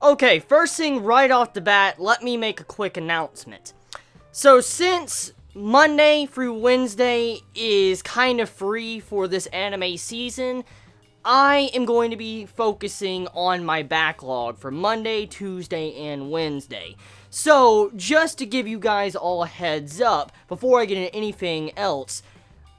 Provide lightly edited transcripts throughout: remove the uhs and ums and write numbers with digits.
Okay, first thing right off the bat, let me make a quick announcement. So since Monday through Wednesday is kind of free for this anime season, I am going to be focusing on my backlog for Monday, Tuesday, and Wednesday. So, just to give you guys all a heads up, before I get into anything else,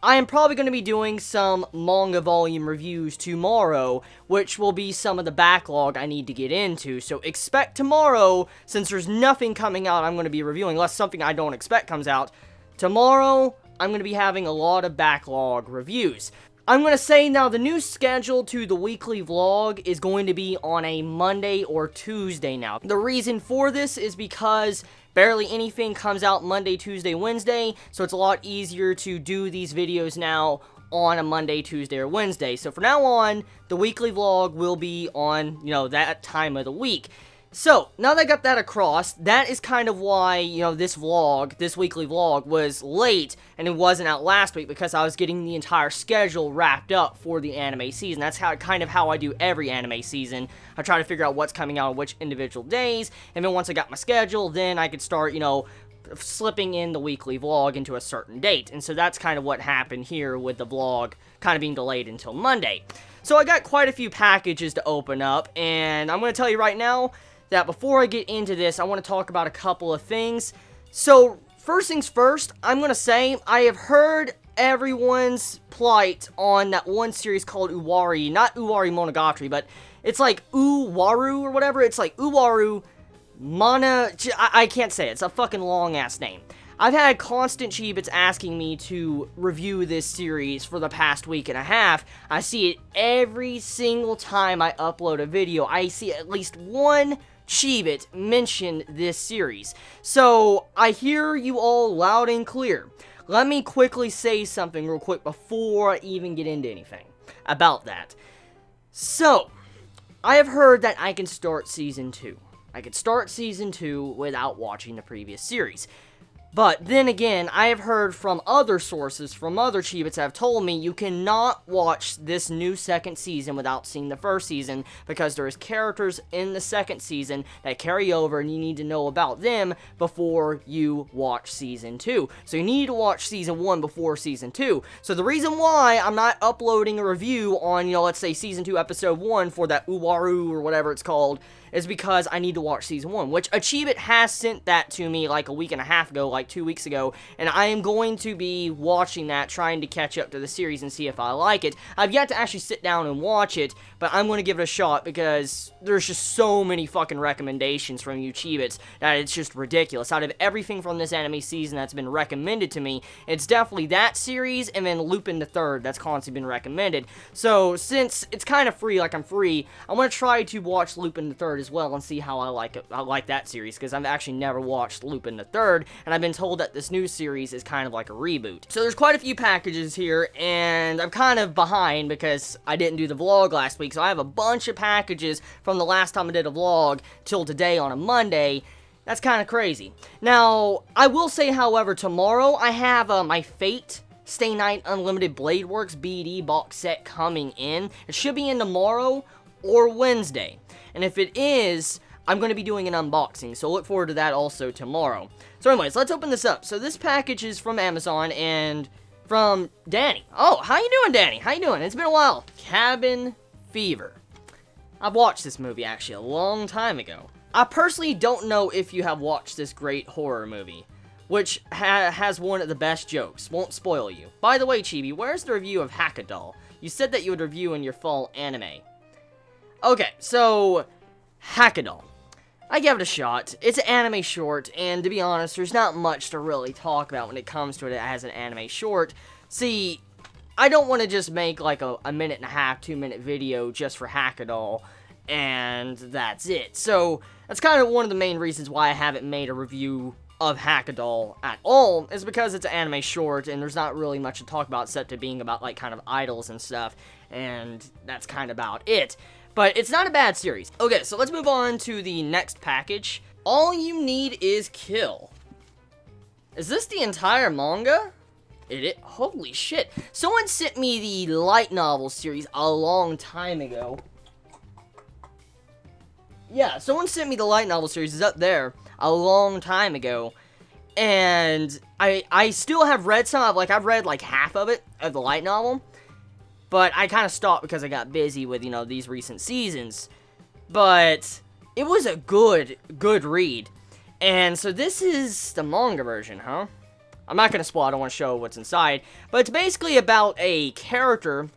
I am probably going to be doing some manga volume reviews tomorrow, which will be some of the backlog I need to get into. So expect tomorrow, since there's nothing coming out I'm going to be reviewing, unless something I don't expect comes out, tomorrow I'm going to be having a lot of backlog reviews. I'm going to say now the new schedule to the weekly vlog is going to be on a Monday or Tuesday now. The reason for this is because barely anything comes out Monday, Tuesday, Wednesday, so it's a lot easier to do these videos now on a Monday, Tuesday, or Wednesday. So from now on, the weekly vlog will be on, that time of the week. So, now that I got that across, that is kind of why, this weekly vlog, was late, and it wasn't out last week, because I was getting the entire schedule wrapped up for the anime season. That's kind of how I do every anime season. I try to figure out what's coming out on which individual days, and then once I got my schedule, then I could start, slipping in the weekly vlog into a certain date. And so that's kind of what happened here with the vlog kind of being delayed until Monday. So I got quite a few packages to open up, and I'm going to tell you right now that before I get into this, I want to talk about a couple of things. So, first things first, I'm going to say, I have heard everyone's plight on that one series called Uwari, not Uwari Monogatari, but it's like Uwaru or whatever. It's like Uwaru I can't say it. It's a fucking long-ass name. I've had constant Chibits asking me to review this series for the past week and a half. I see it every single time I upload a video. I see at least one Chibit mention this series. So, I hear you all loud and clear. Let me quickly say something real quick before I even get into anything about that. So, I have heard that I can start Season 2. I could start Season 2 without watching the previous series. But then again, I have heard from other sources, from other Chibits that have told me you cannot watch this new second season without seeing the first season, because there is characters in the second season that carry over and you need to know about them before you watch Season 2. So you need to watch Season 1 before Season 2. So the reason why I'm not uploading a review on, let's say Season 2 Episode 1 for that Uwaru or whatever it's called, is because I need to watch Season 1, which a Chibit has sent that to me like a week and a half ago, like 2 weeks ago, and I am going to be watching that, trying to catch up to the series and see if I like it. I've yet to actually sit down and watch it, but I'm going to give it a shot because there's just so many fucking recommendations from you Chibits that it's just ridiculous. Out of everything from this anime season that's been recommended to me, it's definitely that series and then Lupin the Third that's constantly been recommended. So, since it's kind of free, like I'm free, I'm going to try to watch Lupin the Third as well and see how I like it. I like that series, because I've actually never watched Lupin the Third, and I've been told that this new series is kind of like a reboot. So there's quite a few packages here, and I'm kind of behind because I didn't do the vlog last week, so I have a bunch of packages from the last time I did a vlog till today on a Monday. That's kind of crazy. Now, I will say, however, tomorrow I have my Fate Stay Night Unlimited Blade Works BD box set coming in. It should be in tomorrow or Wednesday. And if it is, I'm going to be doing an unboxing, so look forward to that also tomorrow. So anyways, let's open this up. So this package is from Amazon and from Danny. Oh, how you doing, Danny? How you doing? It's been a while. Cabin Fever. I've watched this movie, actually, a long time ago. I personally don't know if you have watched this great horror movie, which has one of the best jokes. Won't spoil you. By the way, Chibi, where's the review of Hackadol? You said that you would review in your fall anime. Okay, so Hackadol. I gave it a shot. It's an anime short, and to be honest, there's not much to really talk about when it comes to it as an anime short. See, I don't want to just make like a minute and a half, 2-minute video just for Hackadol, and that's it. So, that's kind of one of the main reasons why I haven't made a review of Hackadol at all, is because it's an anime short, and there's not really much to talk about except it being about, like, kind of idols and stuff, and that's kind of about it. But it's not a bad series. Okay, so let's move on to the next package. All You Need Is Kill. Is this the entire manga? Holy shit. Someone sent me the light novel series a long time ago. Yeah, someone sent me the light novel series. It's up there a long time ago. And I still have read some of, like, I've read like half of it, of the light novel. But I kind of stopped because I got busy with, you know, these recent seasons. But it was a good read. And so this is the manga version, huh? I'm not going to spoil, I don't want to show what's inside. But it's basically about a character,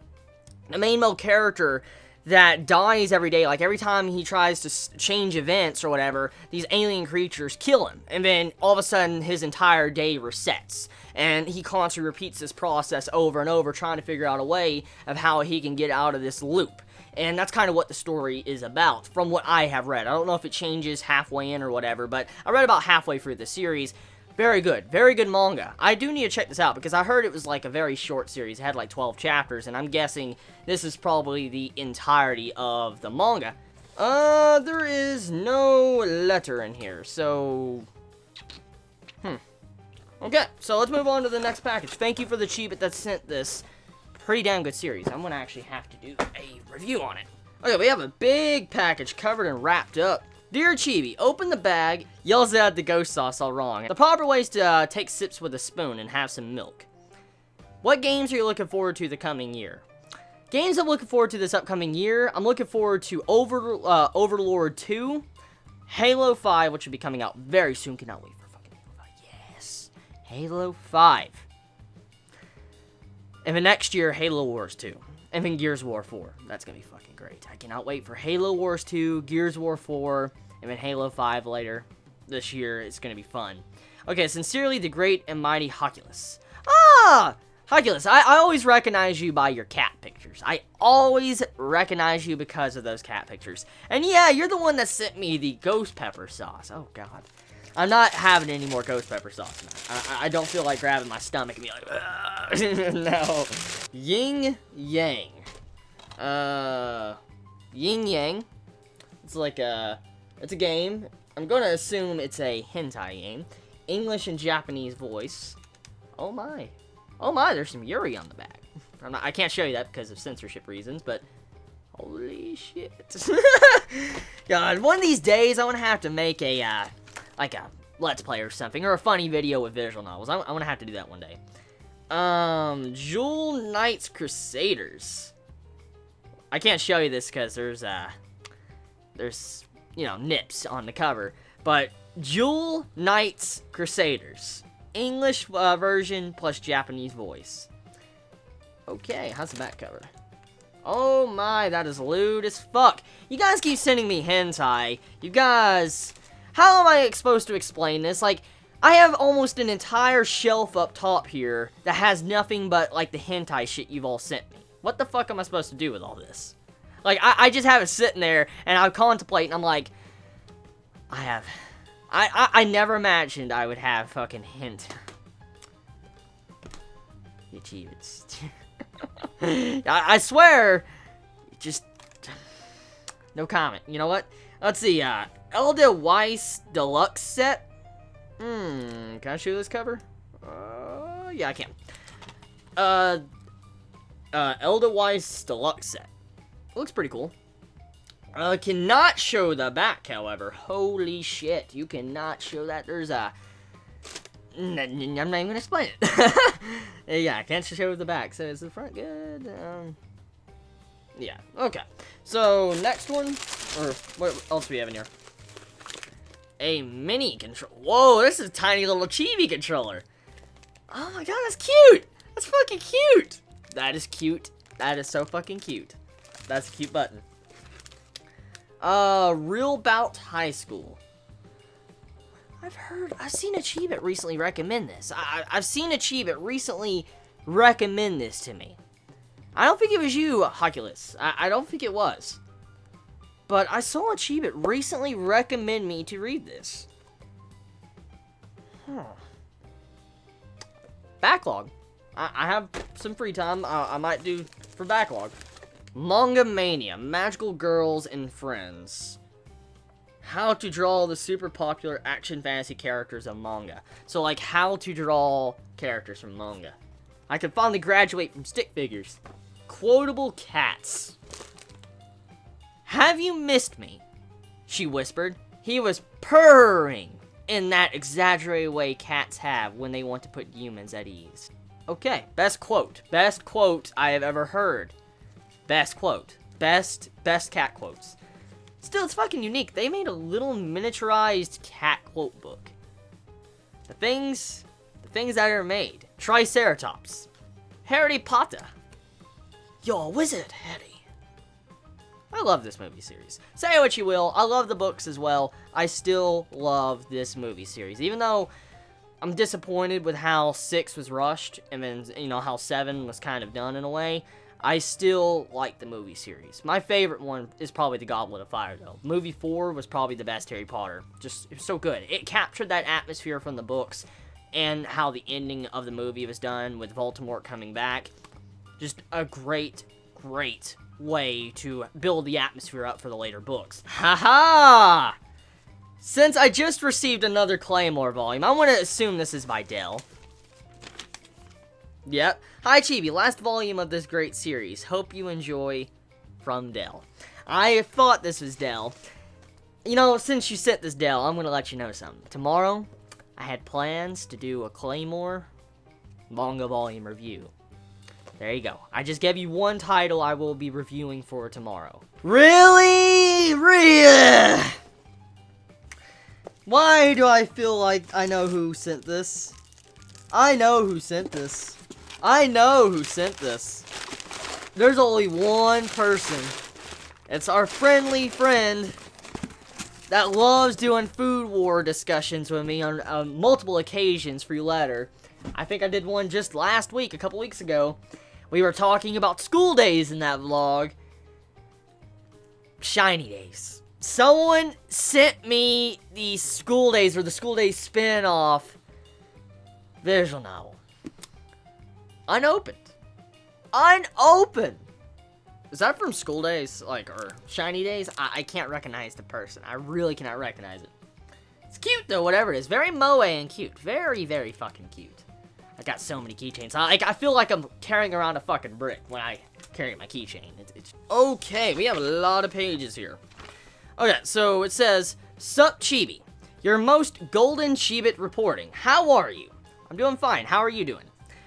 the main male character, that dies every day. Like, every time he tries to change events or whatever, these alien creatures kill him. And then, all of a sudden, his entire day resets. And he constantly repeats this process over and over, trying to figure out a way of how he can get out of this loop. And that's kind of what the story is about, from what I have read. I don't know if it changes halfway in or whatever, but I read about halfway through the series. Very good manga. I do need to check this out, because I heard it was like a very short series. It had like 12 chapters, and I'm guessing this is probably the entirety of the manga. There is no letter in here, so... Okay, so let's move on to the next package. Thank you for the Chibi that sent this pretty damn good series. I'm gonna actually have to do a review on it. Okay, we have a big package covered and wrapped up. Dear Chibi, open the bag, yells out the ghost sauce all wrong. The proper way is to take sips with a spoon and have some milk. What games are you looking forward to the coming year? Games I'm looking forward to this upcoming year, I'm looking forward to Overlord 2, Halo 5, which will be coming out very soon. Cannot wait for fucking Halo 5. Yes, Halo 5. And then next year, Halo Wars 2. And then Gears of War 4. That's gonna be fucking great. I cannot wait for Halo Wars 2, Gears of War 4, and then Halo 5 later this year. It's gonna be fun. Okay, sincerely, the great and mighty Hoculus. Ah! Hoculus, I always recognize you by your cat pictures. I always recognize you because of those cat pictures. And yeah, you're the one that sent me the ghost pepper sauce. Oh, God. I'm not having any more ghost pepper sauce now. I don't feel like grabbing my stomach and be like, ugh. No. Yin Yang. Yin Yang. It's like it's a game. I'm going to assume it's a hentai game. English and Japanese voice. Oh my. Oh my, there's some Yuri on the back. I can't show you that because of censorship reasons, but holy shit. God, one of these days I want to have to make a, like a Let's Play or something, or a funny video with visual novels. I'm going to have to do that one day. Jewel Knights Crusaders. I can't show you this because there's, you know, nips on the cover, but Jewel Knights Crusaders. English version plus Japanese voice. Okay, how's the back cover? Oh my, that is lewd as fuck. You guys keep sending me hentai. You guys... How am I supposed to explain this? Like, I have almost an entire shelf up top here that has nothing but, like, the hentai shit you've all sent me. What the fuck am I supposed to do with all this? Like, I just have it sitting there, and I contemplate, and I'm like... I never imagined I would have fucking hint. I swear, just no comment. You know what? Let's see. Elda Weiss Deluxe Set. Can I show this cover? Yeah, I can. Elda Weiss Deluxe Set. Looks pretty cool. Cannot show the back, however. Holy shit, you cannot show that. There's a... I'm not even gonna explain it. Yeah, I can't show the back. So is the front good? Yeah, okay. So, next one. Or, what else do we have in here? A mini controller. Whoa, this is a tiny little chibi controller. Oh my god, that's cute. That's fucking cute. That is cute. That is so fucking cute. That's a cute button. Real Bout High School. I've seen a Chibi recently recommend this. I've seen a Chibi recently recommend this to me. I don't think it was you, Hoculus. I don't think it was. But I saw a Chibi recently recommend me to read this. Backlog. I have some free time. I might do for Backlog. Manga Mania, Magical Girls and Friends. How to draw the super popular action fantasy characters of manga. So, like, how to draw characters from manga. I can finally graduate from stick figures. Quotable cats. "Have you missed me?" she whispered. He was purring in that exaggerated way cats have when they want to put humans at ease. Okay, best quote. Best quote I have ever heard. Best quote. Best cat quotes. Still, it's fucking unique. They made a little miniaturized cat quote book. The things that are made. Triceratops. Harry Potter. You're a wizard, Harry. I love this movie series. Say what you will, I love the books as well. I still love this movie series. Even though I'm disappointed with how 6 was rushed, and then, you know, how 7 was kind of done in a way, I still like the movie series. My favorite one is probably The Goblet of Fire, though. Movie 4 was probably the best Harry Potter. Just, it was so good. It captured that atmosphere from the books, and how the ending of the movie was done with Voldemort coming back. Just a great way to build the atmosphere up for the later books. Haha! Since I just received another Claymore volume, I want to assume this is by Dell. Yep. Hi Chibi, last volume of this great series. Hope you enjoy, from Dell. I thought this was Dell. You know, since you sent this, Dell, I'm going to let you know something. Tomorrow, I had plans to do a Claymore manga volume review. There you go. I just gave you one title I will be reviewing for tomorrow. Really? Really? Why do I feel like I know who sent this? I know who sent this. I know who sent this. There's only one person. It's our friendly friend that loves doing food war discussions with me on multiple occasions through letter. I think I did one just last week, a couple weeks ago. We were talking about school days in that vlog. Shiny Days. Someone sent me the School Days, or the School Days spin-off visual novel. Unopened. Unopened! Is that from School Days, like, or Shiny Days? I can't recognize the person. I really cannot recognize it. It's cute, though, whatever it is. Very moe and cute. Very, very fucking cute. I got so many keychains. I feel like I'm carrying around a fucking brick when I carry my keychain. It's okay, we have a lot of pages here. Okay, so it says, "Sup Chibi, your most golden Chibit reporting. How are you?" I'm doing fine. How are you doing?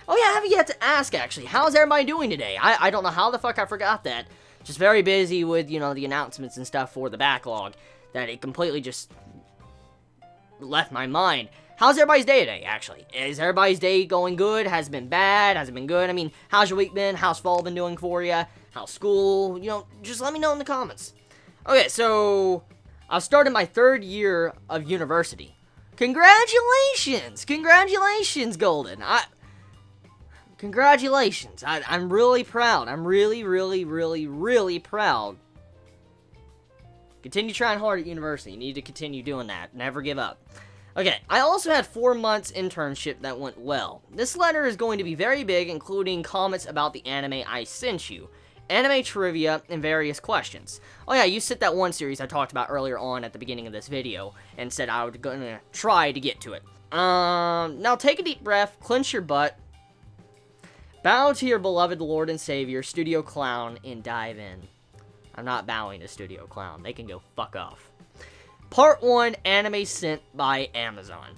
Oh yeah, I haven't yet to ask, actually. How's everybody doing today? I don't know how the fuck I forgot that. Just very busy with, you know, the announcements and stuff for the backlog, that it completely just left my mind. How's everybody's day today, actually? Is everybody's day going good? Has it been bad? Has it been good? I mean, how's your week been? How's fall been doing for you? How's school? You know, just let me know in the comments. Okay, so I've started my 3rd year of university. Congratulations! Congratulations, Golden! Congratulations. I'm really proud. I'm really, really, really, really proud. Continue trying hard at university. You need to continue doing that. Never give up. Okay, I also had 4 months internship that went well. This letter is going to be very big, including comments about the anime I sent you, anime trivia, and various questions. Oh yeah, you sent that one series I talked about earlier on at the beginning of this video, and said I was gonna try to get to it. Now take a deep breath, clench your butt, bow to your beloved Lord and Savior, Studio Clown, and dive in. I'm not bowing to Studio Clown. They can go fuck off. Part 1, anime sent by Amazon.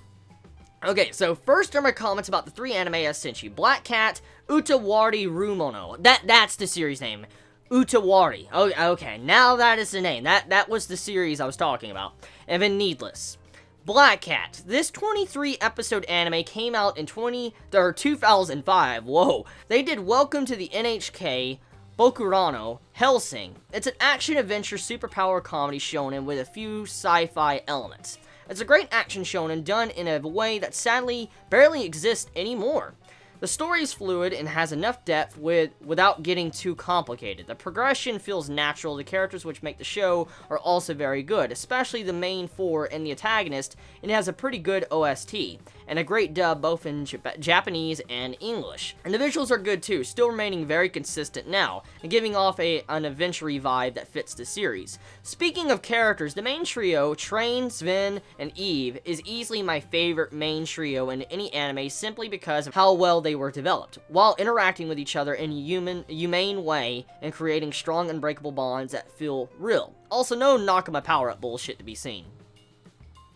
Okay, so first are my comments about the 3 anime I sent you. Black Cat, Utawari Rumono. That's the series name. Utawari. Oh, okay, now that is the name. That was the series I was talking about. And then Needless. Black Cat. This 23-episode anime came out in 2005. Whoa. They did Welcome to the NHK, Bokurano, Hellsing. It's an action-adventure superpower comedy shonen with a few sci-fi elements. It's a great action shonen done in a way that sadly barely exists anymore. The story is fluid and has enough depth without getting too complicated. The progression feels natural. The characters which make the show are also very good, especially the main 4 and the antagonist, and it has a pretty good OST. and a great dub both in Japanese and English. And the visuals are good too, still remaining very consistent now, and giving off an adventure vibe that fits the series. Speaking of characters, the main trio, Train, Sven, and Eve, is easily my favorite main trio in any anime simply because of how well they were developed, while interacting with each other in a humane way and creating strong, unbreakable bonds that feel real. Also, no Nakama power-up bullshit to be seen.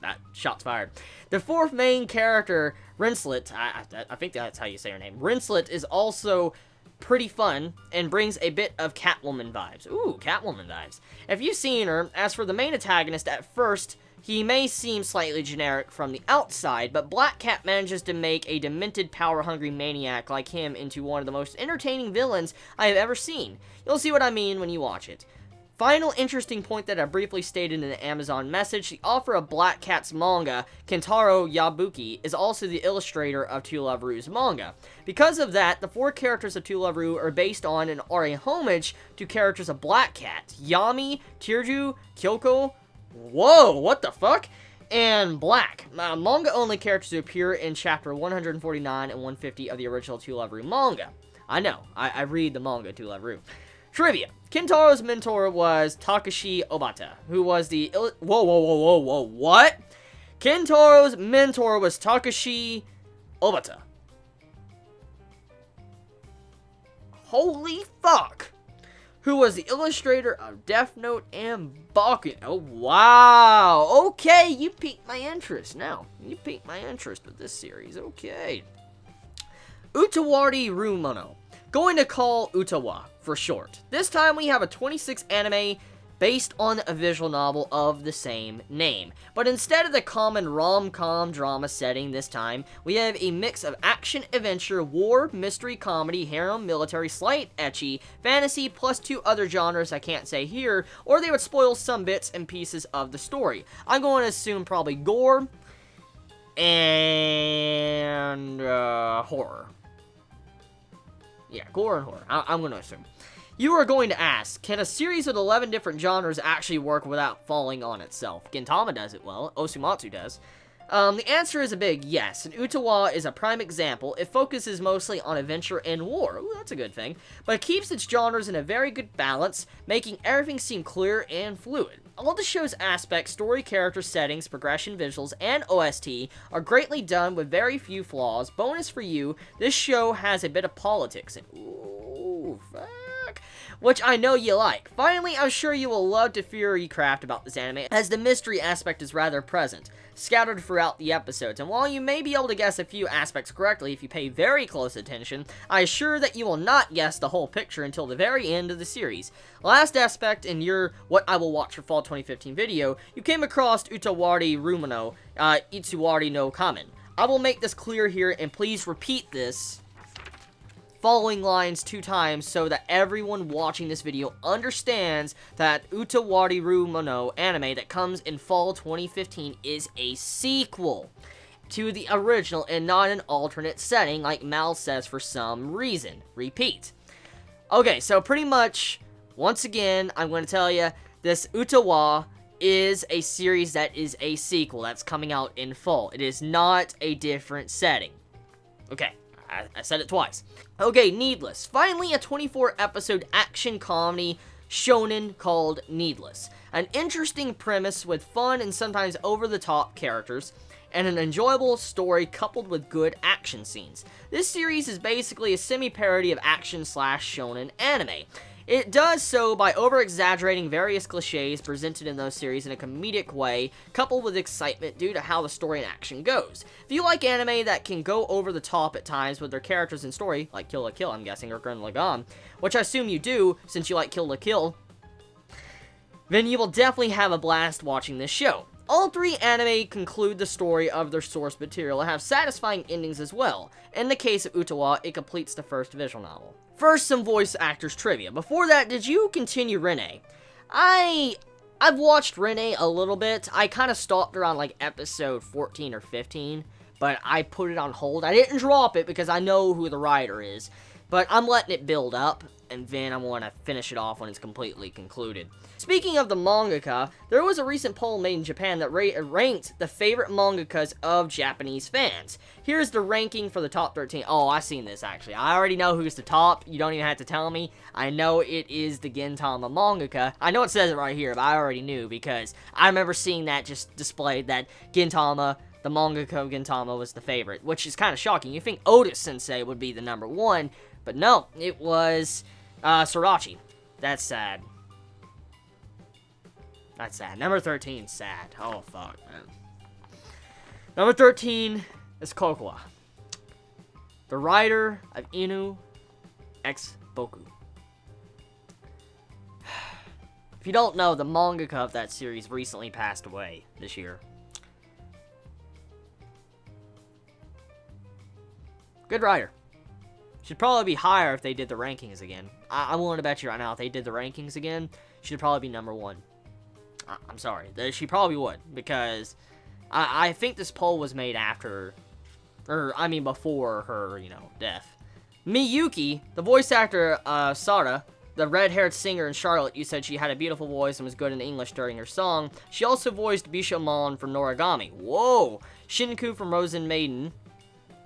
That shots fired. The fourth main character, Rinslet, I think that's how you say her name. Rinslet is also pretty fun and brings a bit of Catwoman vibes. Ooh, Catwoman vibes. If you've seen her, as for the main antagonist, at first, he may seem slightly generic from the outside, but Black Cat manages to make a demented, power-hungry maniac like him into one of the most entertaining villains I have ever seen. You'll see what I mean when you watch it. Final interesting point that I briefly stated in the Amazon message, the author of Black Cat's manga, Kentaro Yabuki, is also the illustrator of To Love Ru's manga. Because of that, the 4 characters of To Love Ru are based on and are a homage to characters of Black Cat, Yami, Tirju, Kyoko, whoa, what the fuck? And Black, manga-only characters who appear in chapter 149 and 150 of the original To Love Ru manga. I know, I read the manga To Love Ru. Trivia. Kentaro's mentor was Takashi Obata, who was the what? Kentaro's mentor was Takashi Obata. Holy fuck! Who was the illustrator of Death Note and Bakugan. Oh, wow. Okay, you piqued my interest now. You piqued my interest with this series. Okay. Utawari Rumono. Going to call Utawa for short. This time we have a 26 anime based on a visual novel of the same name. But instead of the common rom-com drama setting this time, we have a mix of action, adventure, war, mystery, comedy, harem, military, slight ecchi, fantasy, plus 2 other genres I can't say here, or they would spoil some bits and pieces of the story. I'm going to assume probably gore and horror. Yeah, gore and horror. I'm going to assume. You are going to ask, can a series with 11 different genres actually work without falling on itself? Gintama does it well. Osumatsu does. The answer is a big yes, and Utawa is a prime example. It focuses mostly on adventure and war. Ooh, that's a good thing. But it keeps its genres in a very good balance, making everything seem clear and fluid. All the show's aspects, story, character, settings, progression, visuals, and OST are greatly done with very few flaws. Bonus for you, this show has a bit of politics. And ooh, fuck. Which I know you like. Finally, I'm sure you will love to Fury Craft about this anime, as the mystery aspect is rather present, scattered throughout the episodes, and while you may be able to guess a few aspects correctly if you pay very close attention, I assure that you will not guess the whole picture until the very end of the series. Last aspect in your What I Will Watch for Fall 2015 video, you came across Utawari Rumono, Itsuwari no Kamen. I will make this clear here, and please repeat this following lines 2 times so that everyone watching this video understands that Utawari Rumono anime that comes in fall 2015 is a sequel to the original and not an alternate setting like Mal says for some reason. Repeat. Okay, so pretty much, once again, I'm going to tell you, this Utawa is a series that is a sequel that's coming out in fall. It is not a different setting. Okay. I said it twice. Okay, Needless. Finally, a 24-episode action comedy shonen called Needless. An interesting premise with fun and sometimes over-the-top characters, and an enjoyable story coupled with good action scenes. This series is basically a semi-parody of action/shonen anime. It does so by over-exaggerating various cliches presented in those series in a comedic way, coupled with excitement due to how the story and action goes. If you like anime that can go over the top at times with their characters and story, like Kill la Kill, I'm guessing, or Gurren Lagann, which I assume you do, since you like Kill la Kill, then you will definitely have a blast watching this show. All 3 anime conclude the story of their source material and have satisfying endings as well. In the case of Utawa, it completes the first visual novel. First, some voice actors trivia. Before that, did you continue Rene? I've watched Rene a little bit. I kind of stopped around like episode 14 or 15, but I put it on hold. I didn't drop it because I know who the writer is, but I'm letting it build up. and then I want to finish it off when it's completely concluded. Speaking of the mangaka, there was a recent poll made in Japan that ranked the favorite mangakas of Japanese fans. Here's the ranking for the top 13. Oh, I've seen this, actually. I already know who's the top. You don't even have to tell me. I know it is the Gintama mangaka. I know it says it right here, but I already knew because I remember seeing that just displayed that Gintama, the mangaka of Gintama, was the favorite, which is kind of shocking. You think Otis Sensei would be the number one, but no, it was Sorachi. That's sad. That's sad. Number 13, sad. Oh, fuck, man. Number 13 is Kokoa, the writer of Inu X Boku. If you don't know, the mangaka of that series recently passed away this year. Good writer. Should probably be higher if they did the rankings again. I'm willing to bet you right now, if they did the rankings again, she'd probably be number one. I'm sorry. She probably would, because I think this poll was made after, or I mean before her, death. Miyuki, the voice actor Sara, the red-haired singer in Charlotte, you said she had a beautiful voice and was good in English during her song. She also voiced Bishamon from Noragami. Whoa! Shinku from Rosen Maiden.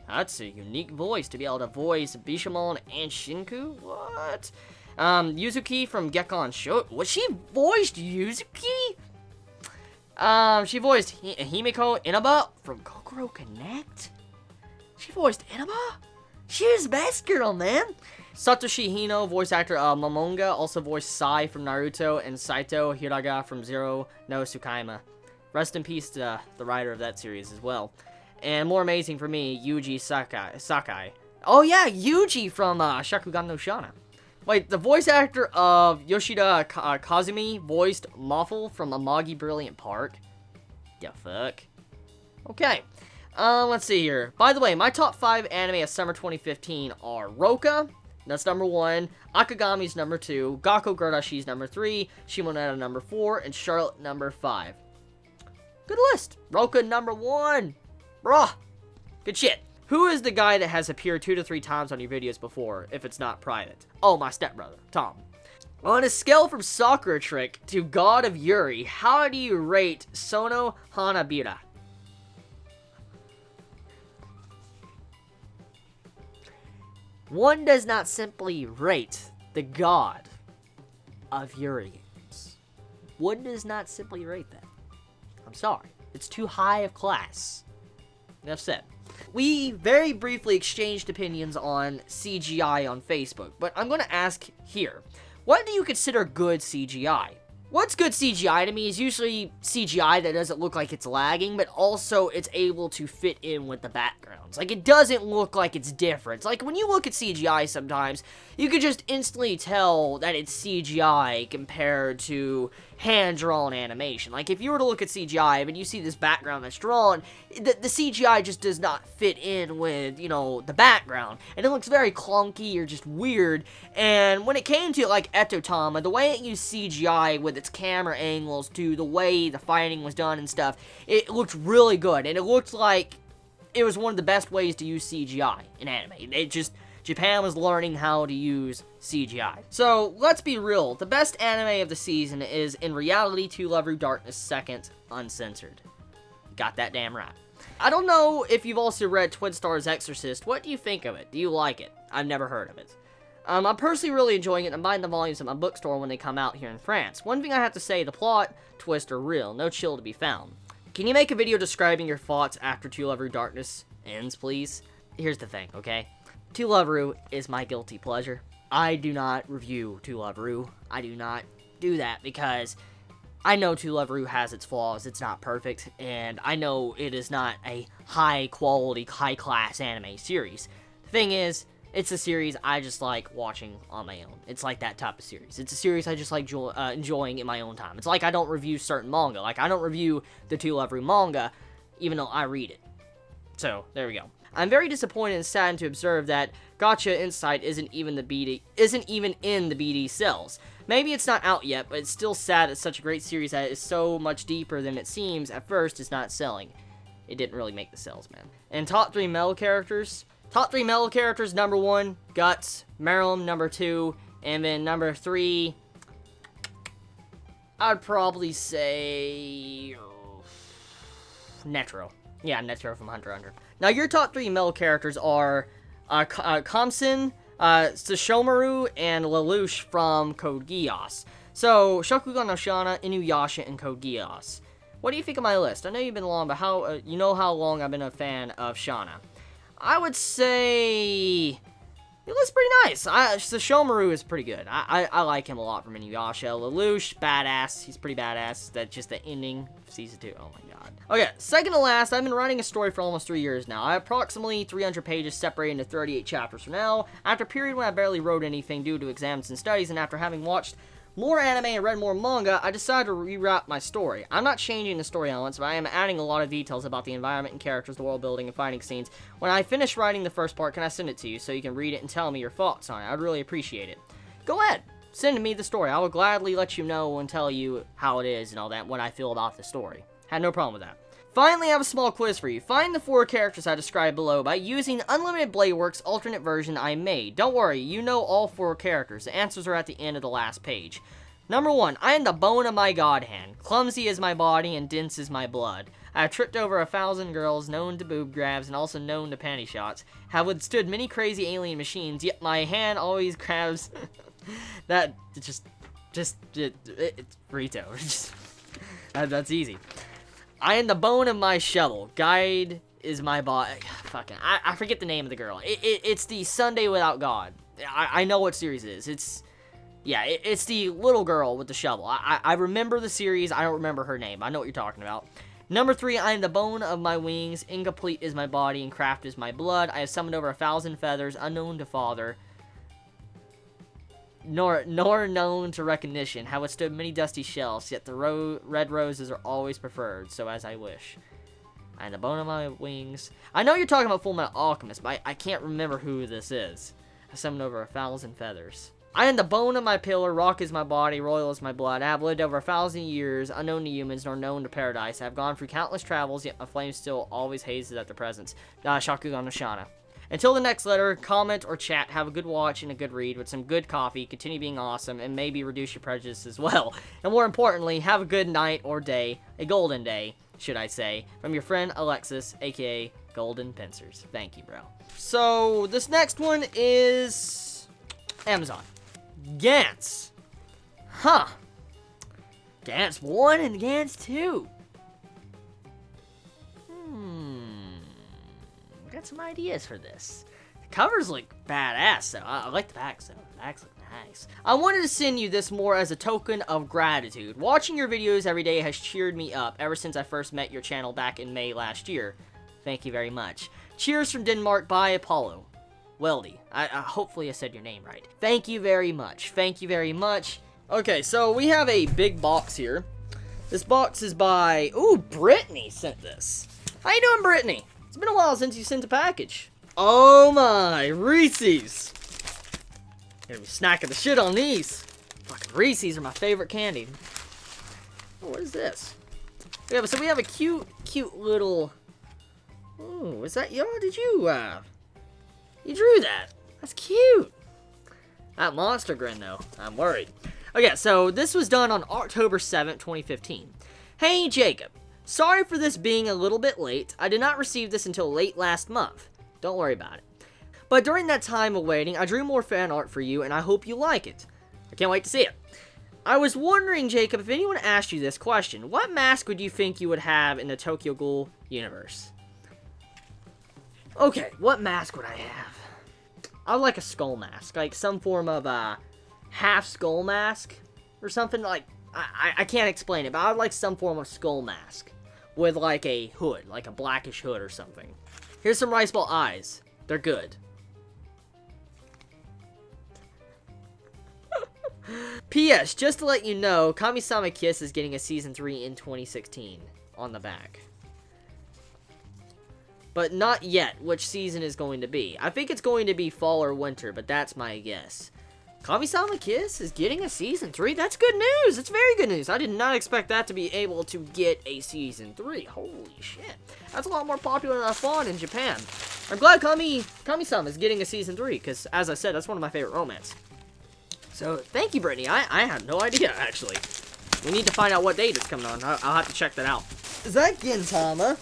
That's a unique voice to be able to voice Bishamon and Shinku? What? Yuzuki from Gekon Show. Was she voiced Yuzuki? She voiced Himiko Inaba from Kokoro Connect? She voiced Inaba? She was the best girl, man. Satoshi Hino, voice actor of Momonga, also voiced Sai from Naruto, and Saito Hiraga from Zero no Tsukaima. Rest in peace to the writer of that series as well. And more amazing for me, Yuji Sakai. Oh yeah, Yuji from Shakugan no Shana. Wait, the voice actor of Yoshida Kazumi voiced Moffle from Amagi Brilliant Park. Yeah, fuck. Okay. Let's see here. By the way, my top 5 anime of summer 2015 are Roka, that's number 1, Akagami's number 2, Gakko Gurdashi's number 3, Shimoneta number 4, and Charlotte number 5. Good list. Roka number 1. Bruh. Good shit. Who is the guy that has appeared 2 to 3 times on your videos before, if it's not private? Oh, my stepbrother, Tom. On a scale from Sakura Trick to God of Yuri, how do you rate Sono Hanabira? One does not simply rate the god of Yuri games. One does not simply rate that. I'm sorry. It's too high of class. Enough said. We very briefly exchanged opinions on CGI on Facebook, but I'm going to ask here. What do you consider good CGI? What's good CGI to me is usually CGI that doesn't look like it's lagging, but also it's able to fit in with the backgrounds. Like, it doesn't look like it's different. Like, when you look at CGI sometimes, you can just instantly tell that it's CGI compared to hand-drawn animation. Like, if you were to look at CGI and you see this background that's drawn, the CGI just does not fit in with, the background. And it looks very clunky or just weird. And when it came to, like, Etotama, the way it used CGI with its camera angles to the way the fighting was done and stuff, it looked really good. And it looked like it was one of the best ways to use CGI in anime. Japan was learning how to use CGI. So, let's be real. The best anime of the season is, in reality, To Love Ru Darkness 2nd, uncensored. Got that damn right. I don't know if you've also read Twin Star's Exorcist. What do you think of it? Do you like it? I've never heard of it. I'm personally really enjoying it. I'm buying the volumes at my bookstore when they come out here in France. One thing I have to say, the plot twists are real. No chill to be found. Can you make a video describing your thoughts after To Love Ru Darkness ends, please? Here's the thing, okay? To Love Ru is my guilty pleasure. I do not review To Love Ru. I do not do that because I know To Love Ru has its flaws. It's not perfect, and I know it is not a high-quality, high-class anime series. The thing is, it's a series I just like watching on my own. It's like that type of series. It's a series I just like enjoying in my own time. It's like I don't review certain manga. Like, I don't review the To Love Ru manga, even though I read it. So, there we go. I'm very disappointed and saddened to observe that Gotcha Insight isn't even in the BD cells. Maybe it's not out yet, but it's still sad that such a great series that is so much deeper than it seems at first is not selling. It didn't really make the sales, man. And top 3 male characters. Top 3 male characters, number 1, Guts. Marilyn, number 2, And then number 3, I'd probably say Netero. Yeah, Netero from Hunter x Hunter. Now, your top 3 male characters are Kamsen, Sesshomaru, and Lelouch from Code Geass. So, Shakugan no Shana, Inuyasha, and Code Geass. What do you think of my list? I know you've been long, but you know how long I've been a fan of Shana. I would say your list's pretty nice. Sesshomaru is pretty good. I like him a lot from Inuyasha. Lelouch, badass. He's pretty badass. That's just the ending of season 2. Oh my god. Okay, second to last, I've been writing a story for almost 3 years now. I have approximately 300 pages separated into 38 chapters for now. After a period when I barely wrote anything due to exams and studies, and after having watched more anime and read more manga, I decided to rewrite my story. I'm not changing the story elements, but I am adding a lot of details about the environment and characters, the world building, and fighting scenes. When I finish writing the first part, can I send it to you so you can read it and tell me your thoughts on it? I'd really appreciate it. Go ahead, send me the story. I will gladly let you know and tell you how it is and all that, what I feel about the story. Had no problem with that. Finally, I have a small quiz for you. Find the 4 characters I described below by using Unlimited Blade Works' alternate version I made. Don't worry, you know all 4 characters. The answers are at the end of the last page. Number 1, I am the bone of my god hand. Clumsy is my body and dense is my blood. I have tripped over 1,000 girls, known to boob grabs and also known to panty shots. Have withstood many crazy alien machines, yet my hand always grabs... that, it's Rito. That's easy. I am the bone of my shovel. Guide is my body. Fucking, I forget the name of the girl. It's the Sunday Without God. I know what series it is. It's the little girl with the shovel. I remember the series. I don't remember her name. I know what you're talking about. Number 3, I am the bone of my wings. Incomplete is my body and craft is my blood. I have summoned over 1,000 feathers, unknown to father, nor known to recognition. Have withstood many dusty shelves, yet the red roses are always preferred, so as I wish. I am the bone of my wings. I know you're talking about Full Metal Alchemist, but I can't remember who this is. I summoned over 1,000 feathers. I am the bone of my pillar, rock is my body, royal is my blood. I have lived over 1,000 years, unknown to humans, nor known to paradise. I have gone through countless travels, yet my flame still always hazes at their presence. Shakugan no Shana. Until the next letter, comment or chat, have a good watch and a good read with some good coffee, continue being awesome, and maybe reduce your prejudice as well. And more importantly, have a good night or day, a golden day, should I say, from your friend Alexis, aka Golden Pincers. Thank you, bro. So, this next one is Amazon. Gantz. Huh. Gantz 1 and Gantz 2. Got some ideas for this. The covers look badass, though. I like the backs, though. The backs look nice. I wanted to send you this more as a token of gratitude. Watching your videos every day has cheered me up ever since I first met your channel back in May last year. Thank you very much. Cheers from Denmark by Apollo. Weldy. Hopefully I said your name right. Thank you very much. Thank you very much. Okay, so we have a big box here. This box is by... Ooh, Brittany sent this. How you doing, Brittany? It's been a while since you sent a package. Oh my, Reese's. Gonna be snacking the shit on these. Fucking Reese's are my favorite candy. Oh, what is this? Yeah, so we have a cute little... Oh, is that... Yo, did you, you drew that. That's cute. That monster grin, though. I'm worried. Okay, so this was done on October 7th, 2015. Hey, Jacob. Sorry for this being a little bit late. I did not receive this until late last month. Don't worry about it. But during that time of waiting, I drew more fan art for you, and I hope you like it. I can't wait to see it. I was wondering, Jacob, if anyone asked you this question, what mask would you think you would have in the Tokyo Ghoul universe? Okay, what mask would I have? I would like a skull mask, like some form of half skull mask or something. Like I can't explain it, but I would like some form of skull mask with like a hood, like a blackish hood or something. Here's some rice ball eyes. They're good. P.S. Just to let you know, Kami-sama Kiss is getting a Season 3 in 2016 on the back. But not yet which season is going to be. I think it's going to be fall or winter, but that's my guess. Kami-sama Kiss is getting a Season 3? That's good news! It's very good news! I did not expect that to be able to get a Season 3. Holy shit. That's a lot more popular than I thought in Japan. I'm glad Kami-sama is getting a Season 3, because, as I said, that's one of my favorite romance. So, thank you, Brittany. I had no idea, actually. We need to find out what date it's coming on. I'll have to check that out. Is that Gintama?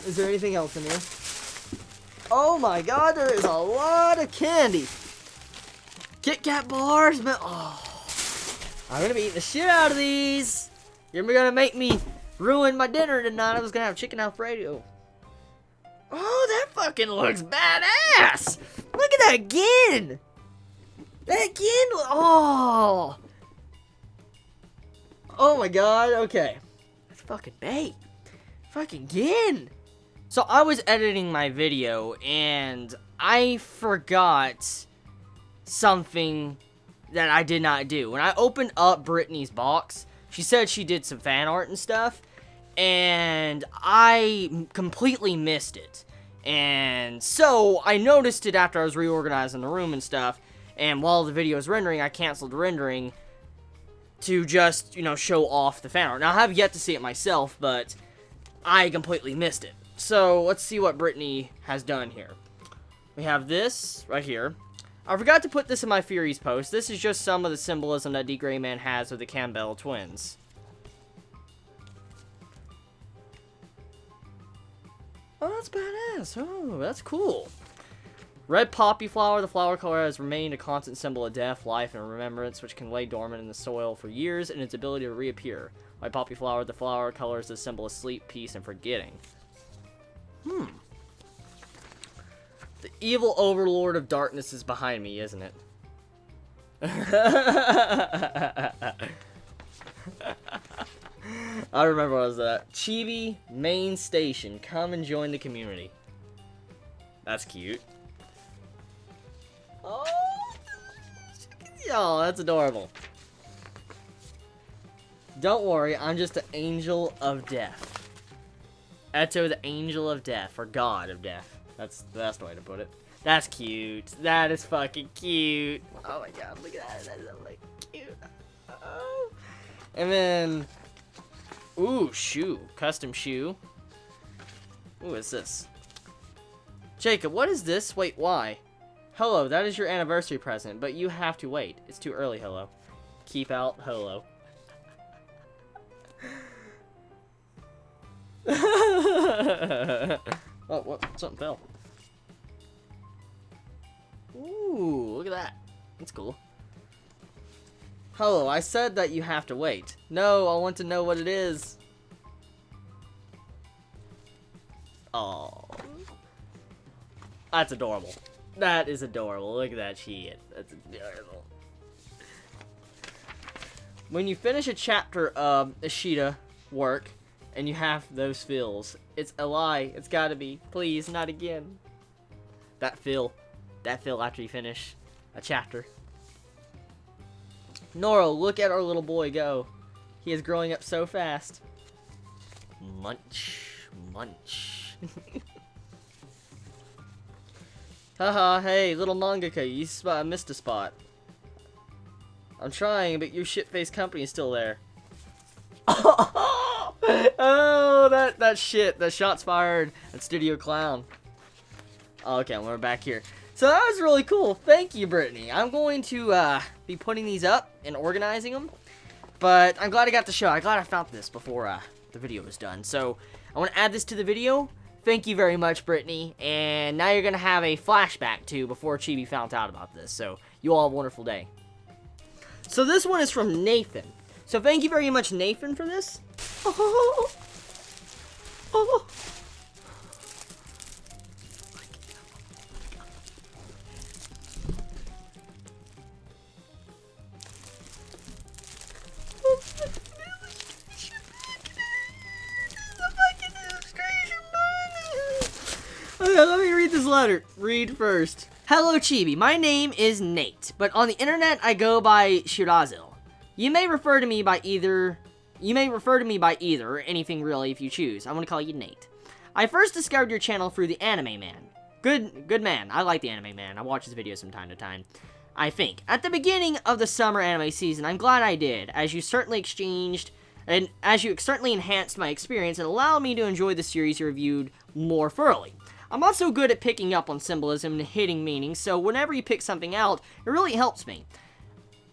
Is there anything else in here? Oh my god, there is a lot of candy. Kit Kat bars, man. Oh. I'm gonna be eating the shit out of these. You're gonna make me ruin my dinner tonight. I was gonna have chicken Alfredo. Oh, that fucking looks badass. Look at that Gin. That Gin, oh. Oh my god, okay. That's fucking bait. Fucking Gin. So I was editing my video and I forgot something that I did not do. When I opened up Brittany's box, she said she did some fan art and stuff, and I completely missed it. And so I noticed it after I was reorganizing the room and stuff, and while the video was rendering, I canceled the rendering to just, you know, show off the fan art. Now, I have yet to see it myself, but I completely missed it. So, let's see what Brittany has done here. We have this right here. I forgot to put this in my Furies post. This is just some of the symbolism that D. Gray Man has with the Campbell twins. Oh, that's badass. Oh, that's cool. Red poppy flower. The flower color has remained a constant symbol of death, life, and remembrance, which can lay dormant in the soil for years in its ability to reappear. White poppy flower. The flower color is the symbol of sleep, peace, and forgetting. The evil overlord of darkness is behind me, isn't it? I remember what was that. Chibi, main station. Come and join the community. That's cute. Oh, that's adorable. Don't worry, I'm just an angel of death. Eto, the angel of death, or god of death. That's the best way to put it. That's cute. That is fucking cute. Oh my god, look at that. That is like cute. Oh. And then, ooh, shoe. Custom shoe. Ooh, what's this? Jacob, what is this? Wait, why? Hello, that is your anniversary present, but you have to wait. It's too early, hello. Keep out, hello. Oh, what? Something fell. Ooh, look at that. That's cool. Hello, I said that you have to wait. No, I want to know what it is. Oh, that's adorable. That is adorable. Look at that shit. That's adorable. When you finish a chapter of Ishida work, and you have those feels, it's a lie. It's gotta be. Please, not again. That feel after you finish a chapter. Noro, look at our little boy go. He is growing up so fast. Munch. Munch. Haha, hey, little mangaka, you missed a spot. I'm trying, but your shit-faced company is still there. Oh, that shit. The shots fired at Studio Clown. Okay, we're back here. So that was really cool. Thank you, Brittany. I'm going to be putting these up and organizing them. But I'm glad I got to show. I'm glad I found this before the video was done. So I want to add this to the video. Thank you very much, Brittany. And now you're going to have a flashback, too, before Chibi found out about this. So you all have a wonderful day. So this one is from Nathan. So thank you very much, Nathan, for this. Oh. Oh. Okay, let me read this letter. Read first. Hello, Chibi. My name is Nate, but on the internet I go by Shirazil. You may refer to me by either, or anything really if you choose. I'm gonna call you Nate. I first discovered your channel through the Anime Man. Good man. I like the Anime Man. I watch his videos from time to time. I think. At the beginning of the summer anime season, I'm glad I did, as you certainly enhanced my experience and allowed me to enjoy the series you reviewed more thoroughly. I'm also good at picking up on symbolism and hitting meanings, so whenever you pick something out, it really helps me.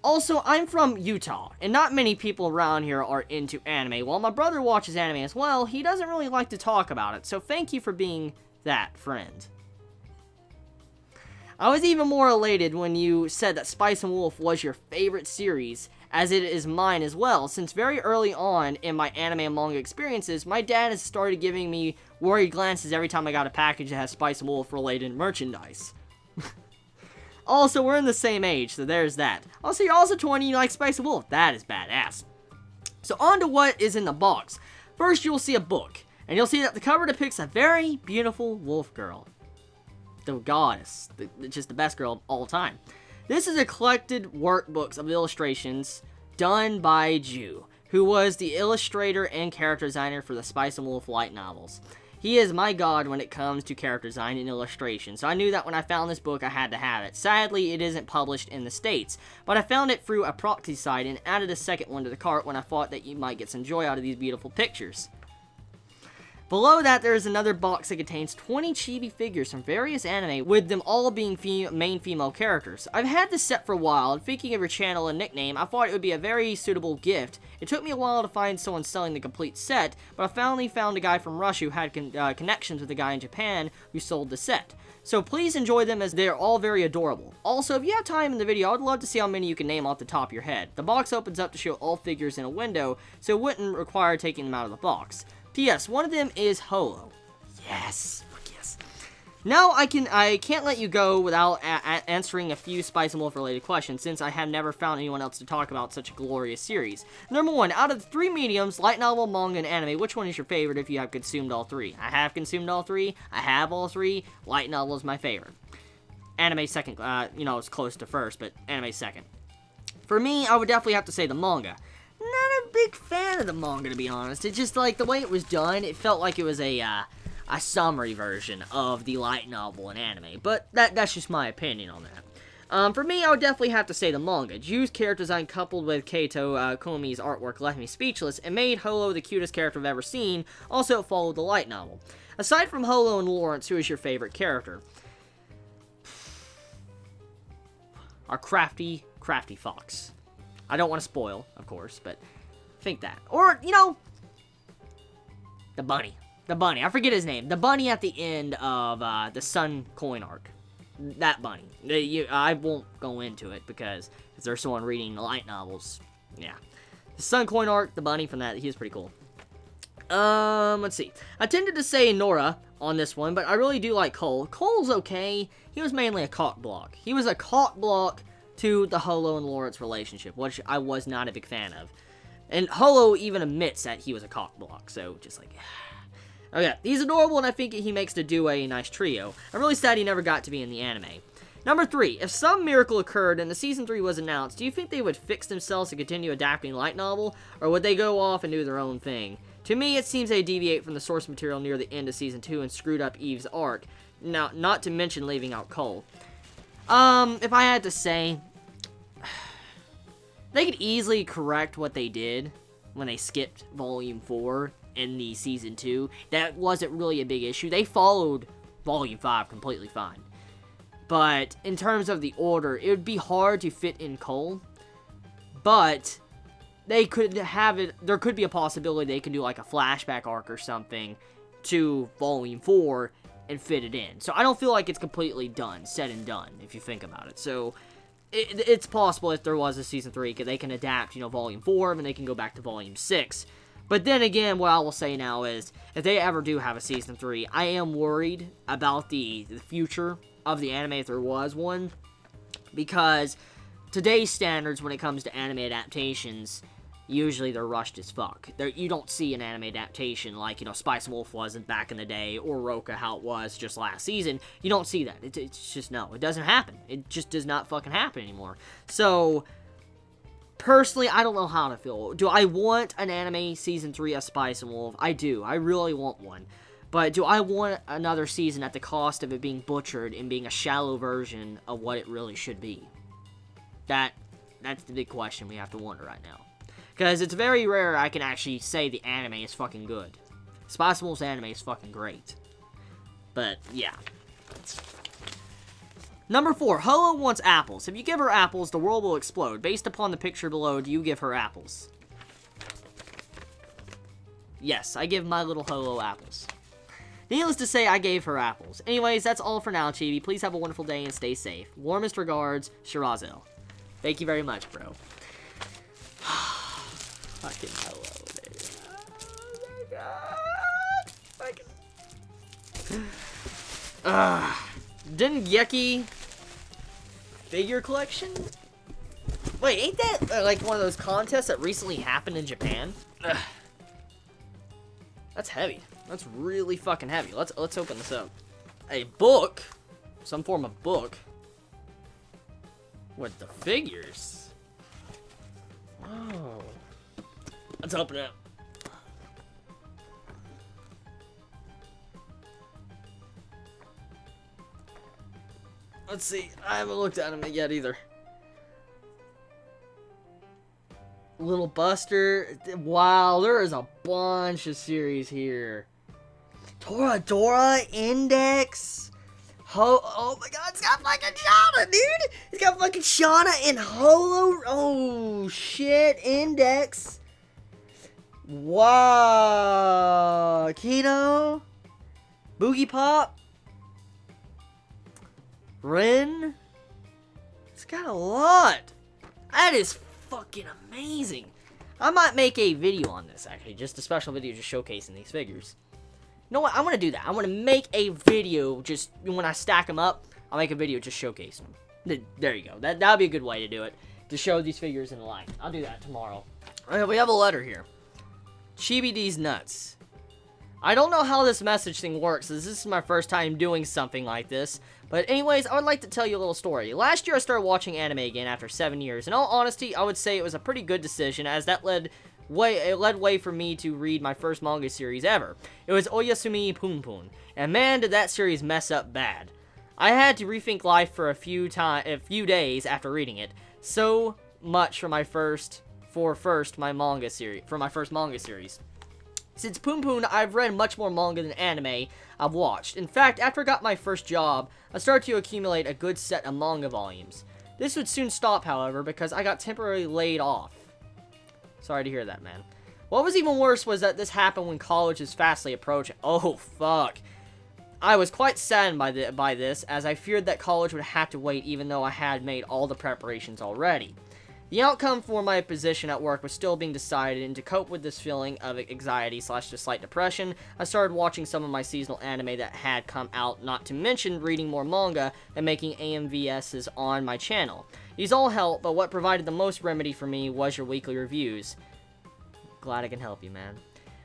Also, I'm from Utah, and not many people around here are into anime. While my brother watches anime as well, he doesn't really like to talk about it, so thank you for being that friend. I was even more elated when you said that Spice and Wolf was your favorite series, as it is mine as well, since very early on in my anime and manga experiences, my dad has started giving me worried glances every time I got a package that has Spice and Wolf related merchandise. Also, we're in the same age, so there's that. Also, you're also 20 and you like Spice and Wolf. That is badass. So on to what is in the box. First, you will see a book, and you'll see that the cover depicts a very beautiful wolf girl. The goddess. Just the best girl of all time. This is a collected workbooks of illustrations done by Ju, who was the illustrator and character designer for the Spice and Wolf light novels. He is my god when it comes to character design and illustration, so I knew that when I found this book I had to have it. Sadly, it isn't published in the States, but I found it through a proxy site and added a second one to the cart when I thought that you might get some joy out of these beautiful pictures. Below that, there is another box that contains 20 chibi figures from various anime, with them all being main female characters. I've had this set for a while, and thinking of your channel and nickname, I thought it would be a very suitable gift. It took me a while to find someone selling the complete set, but I finally found a guy from Russia who had connections with a guy in Japan who sold the set. So please enjoy them as they are all very adorable. Also, if you have time in the video, I would love to see how many you can name off the top of your head. The box opens up to show all figures in a window, so it wouldn't require taking them out of the box. P.S. One of them is Holo. Yes. Fuck yes. Now I can't let you go without answering a few Spice and Wolf related questions, since I have never found anyone else to talk about such a glorious series. Number 1, out of the 3 mediums, light novel, manga, and anime, which one is your favorite if you have consumed all 3? I have consumed all 3. I have all 3. Light novel is my favorite. Anime second, it's close to first, but anime second. For me, I would definitely have to say the manga. Not a big fan of the manga, to be honest. It's just like the way it was done, it felt like it was a summary version of the light novel and anime. But that's just my opinion on that. For me, I would definitely have to say the manga. Ju's character design coupled with Kaito Komi's artwork left me speechless and made Holo the cutest character I've ever seen. Also, it followed the light novel. Aside from Holo and Lawrence, who is your favorite character? Our crafty fox. I don't want to spoil, of course, but think that. Or, the bunny. The bunny. I forget his name. The bunny at the end of the Sun Coin arc. That bunny. I won't go into it because if there's someone reading light novels, yeah. The Sun Coin arc, the bunny from that, he was pretty cool. Let's see. I tended to say Nora on this one, but I really do like Cole. Cole's okay. He was mainly a cock block. He was a cock block to the Holo and Lawrence relationship, which I was not a big fan of. And Holo even admits that he was a cock block, so just like... Okay, he's adorable, and I think he makes the duo a nice trio. I'm really sad he never got to be in the anime. Number 3, if some miracle occurred and the Season 3 was announced, do you think they would fix themselves to continue adapting light novel, or would they go off and do their own thing? To me, it seems they deviate from the source material near the end of Season 2 and screwed up Eve's arc, now, not to mention leaving out Cole. If I had to say, they could easily correct what they did when they skipped Volume 4 in the Season 2. That wasn't really a big issue. They followed Volume 5 completely fine. But in terms of the order, it would be hard to fit in Cole. But they could have it, there could be a possibility they could do like a flashback arc or something to Volume 4 and fit it in. So I don't feel like it's completely done, said and done, if you think about it. So it's possible if there was a Season 3, they can adapt, Volume 4, and they can go back to Volume 6. But then again, what I will say now is, if they ever do have a Season 3, I am worried about the future of the anime if there was one. Because today's standards when it comes to anime adaptations, usually they're rushed as fuck. You don't see an anime adaptation like, Spice and Wolf wasn't back in the day, or Roka how it was just last season. You don't see that. It's just, no, it doesn't happen. It just does not fucking happen anymore. So, personally, I don't know how to feel. Do I want an anime Season 3 of Spice and Wolf? I do. I really want one. But do I want another season at the cost of it being butchered and being a shallow version of what it really should be? That's the big question we have to wonder right now. Because it's very rare I can actually say the anime is fucking good. Spice and Wolf's anime is fucking great. But, yeah. Number 4, Holo wants apples. If you give her apples, the world will explode. Based upon the picture below, do you give her apples? Yes, I give my little Holo apples. Needless to say, I gave her apples. Anyways, that's all for now, Chibi. Please have a wonderful day and stay safe. Warmest regards, Shirazel. Thank you very much, bro. Fucking Holo, dude. Oh my god. Dengeki figure collection? Wait, ain't that like one of those contests that recently happened in Japan? Ugh. That's heavy. That's really fucking heavy. Let's open this up. A book? Some form of book? With the figures? Whoa. Let's open it up. Let's see. I haven't looked at them yet either. Little Buster. Wow, there is a bunch of series here. Toradora, Index. Oh my god, it's got fucking Shauna, dude. It's got fucking Shauna and Holo. Oh shit, Index. Wow. Kino. Boogie Pop. Ren. It's got a lot. That is fucking amazing. I might make a video on this, actually. Just a special video just showcasing these figures. You know what? I'm going to do that. I'm going to make a video just when I stack them up. I'll make a video just showcasing them. There you go. That'll be a good way to do it. To show these figures in the light. I'll do that tomorrow. Alright, we have a letter here. Chibi D's nuts. I don't know how this message thing works, as this is my first time doing something like this. But anyways, I would like to tell you a little story. Last year I started watching anime again after 7 years. In all honesty, I would say it was a pretty good decision, as that led way for me to read my first manga series ever. It was Oyasumi Punpun, and man did that series mess up bad. I had to rethink life for a few days after reading it. So much for my first manga series. Since Punpun, I've read much more manga than anime I've watched. In fact, after I got my first job, I started to accumulate a good set of manga volumes. This would soon stop, however, because I got temporarily laid off. Sorry to hear that, man. What was even worse was that this happened when college is fastly approaching. Oh, fuck. I was quite saddened by this, as I feared that college would have to wait even though I had made all the preparations already. The outcome for my position at work was still being decided, and to cope with this feeling of anxiety / just slight depression, I started watching some of my seasonal anime that had come out, not to mention reading more manga and making AMVSs on my channel. These all helped, but what provided the most remedy for me was your weekly reviews. Glad I can help you, man.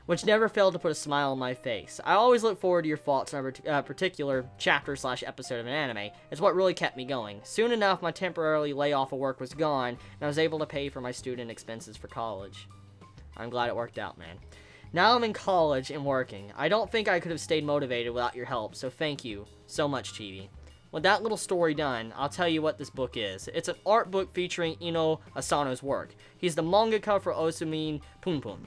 Which never failed to put a smile on my face. I always look forward to your thoughts on a particular chapter / episode of an anime. It's what really kept me going. Soon enough, my temporarily layoff of work was gone, and I was able to pay for my student expenses for college. I'm glad it worked out, man. Now I'm in college and working. I don't think I could have stayed motivated without your help, so thank you so much, Chibi. With that little story done, I'll tell you what this book is. It's an art book featuring Ino Asano's work. He's the mangaka for Oyasumi Punpun.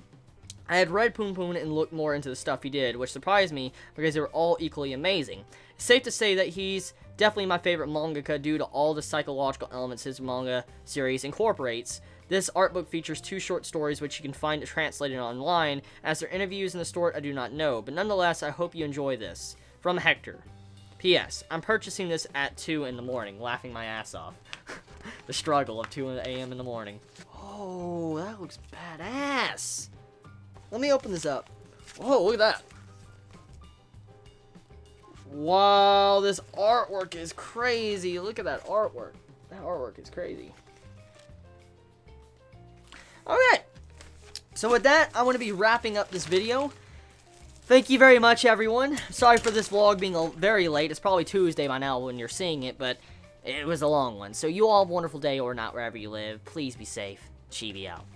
I had read Punpun and looked more into the stuff he did, which surprised me because they were all equally amazing. It's safe to say that he's definitely my favorite mangaka due to all the psychological elements his manga series incorporates. This art book features 2 short stories which you can find translated online. As their interviews in the story, I do not know, but nonetheless, I hope you enjoy this. From Hector. P.S. I'm purchasing this at 2 in the morning, laughing my ass off. The struggle of 2 a.m. in the morning. Oh, that looks badass. Let me open this up. Oh, look at that. Wow, this artwork is crazy. Look at that artwork. That artwork is crazy. Okay. So with that, I want to be wrapping up this video. Thank you very much, everyone. Sorry for this vlog being very late. It's probably Tuesday by now when you're seeing it, but it was a long one. So you all have a wonderful day or not, wherever you live. Please be safe. Chibi out.